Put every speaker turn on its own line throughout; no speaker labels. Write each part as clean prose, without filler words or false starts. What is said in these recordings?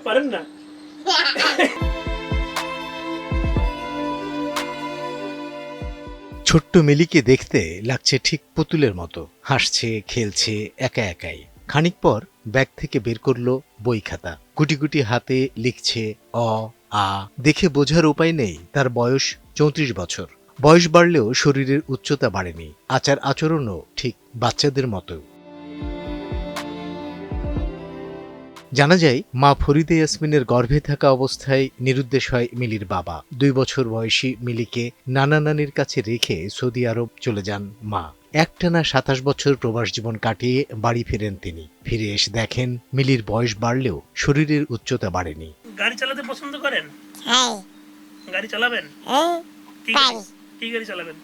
পারেন না?
ছোট্ট মিলিকে দেখতে লাগছে ঠিক পুতুলের মতো, হাসছে, খেলছে একা একাই। খানিক পর ব্যাগ থেকে বের করলো বই খাতা, গুটি গুটি হাতে লিখছে অ আ। দেখে বোঝার উপায় নেই তার বয়স ৩৪ বছর। বয়স বাড়লেও শরীরের উচ্চতা বাড়েনি, আচার আচরণও ঠিক বাচ্চাদের মতো। জানা যায়, মা ফরিদা ইয়াসমিনের গর্ভে থাকা অবস্থায় নিরুদ্দেশ হয় মিলির বাবা। ২ বছর বয়সী মিলিকে নানা নানির কাছে রেখে সৌদি আরব চলে যান মা। একটানা ২৭ বছর প্রবাস জীবন কাটিয়ে বাড়ি ফেরেন তিনি। ফিরে এসে দেখেন মিলির বয়স বাড়লেও শরীরের উচ্চতা বাড়েনি।
গাড়ি চালাতে পছন্দ করেন?
হ্যাঁ,
গাড়ি চালাবেন? কি
পারি।
কি গাড়ি চালাবেন?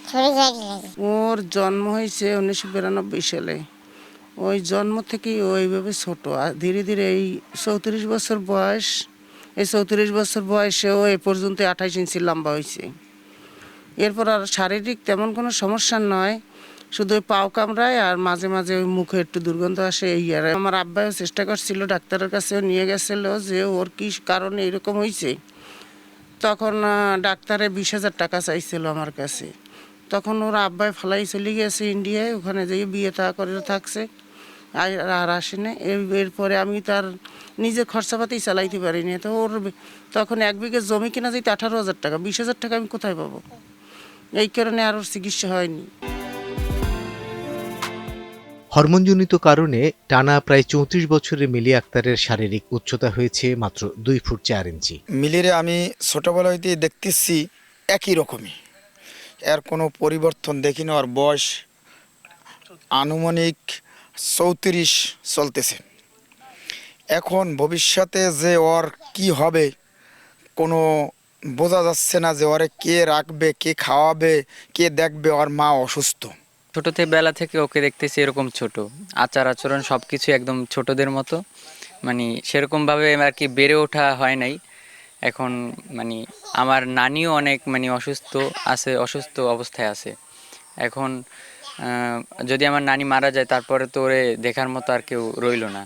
ছোট গাড়ি লাগে।
ওর জন্ম হয়েছে ১৯৯২ সালে। ওই জন্ম থেকেই ও এইভাবে ছোট, আর ধীরে ধীরে এই ৩৪ বছর বয়স, এই ৩৪ বছর বয়সে ও এ পর্যন্ত ২৮ ইঞ্চি লম্বা হয়েছে। এরপর আর শারীরিক তেমন কোনো সমস্যা নয়, শুধু ওই পাও কামড়ায় আর মাঝে মাঝে ওই মুখে একটু দুর্গন্ধ আসে, এই আর। আমার আব্বাও চেষ্টা করছিল, ডাক্তারের কাছেও নিয়ে গেছিল যে ওর কী কারণে এরকম হয়েছে। তখন ডাক্তারে ২০,০০০ টাকা চাইছিল আমার কাছে। তখন ওর আব্বাই ফালাই চলে গেছে ইন্ডিয়ায়, ওখানে যেয়ে বিয়ে তা করে থাকছে, আর আসেনি। এরপরে আমি তার নিজে খরচাপাতি চালাইতে পারিনি। তো ওর তখন ১ বিঘে জমি কিনা যেতে ১৮,০০০ টাকা, ২০,০০০ টাকা আমি কোথায় পাবো? এই কারণে আর ওর চিকিৎসা হয়নি।
হরমোনজনিত কারণে টানা প্রায় ৩৪ বছরে মিলি আক্তারের শারীরিক উচ্চতা হয়েছে মাত্র ২ ফুট ৪ ইঞ্চি।
মিলিরে আমি ছোটোবেলা হইতে দেখতেছি একই রকমই, এর কোনো পরিবর্তন দেখি না। ওর বয়স আনুমানিক ৩৪ চলতেছে। এখন ভবিষ্যতে যে ওর কি হবে কোনো বোঝা যাচ্ছে না, যে ওরে কে রাখবে, কে খাওয়াবে, কে দেখবে। ওর মা অসুস্থ।
বেলা থেকে ওকে দেখতেছি এরকম ছোট, আচার আচরণ সব কিছু একদম ছোটদের মতো, মানে সেরকমভাবে আর কি বেড়ে ওঠা হয় নাই। এখন মানে আমার নানিও অনেক অসুস্থ অবস্থায় আছে। এখন যদি আমার নানি মারা যায় তারপরে তো ওরে দেখার মতো আর কেউ রইল না।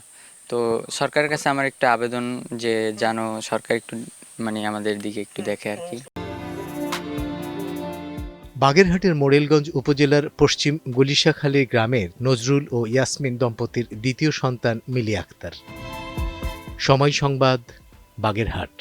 তো সরকারের কাছে আমার একটা আবেদন যে যেন সরকার একটু আমাদের দিকে একটু দেখে আর কি।
বাগেরহাটের মোড়েলগঞ্জ উপজেলার পশ্চিম গুলিশাখালী গ্রামের নজরুল ও ইয়াসমিন দম্পতির দ্বিতীয় সন্তান মিলি আক্তার। সময় সংবাদ, বাগেরহাট।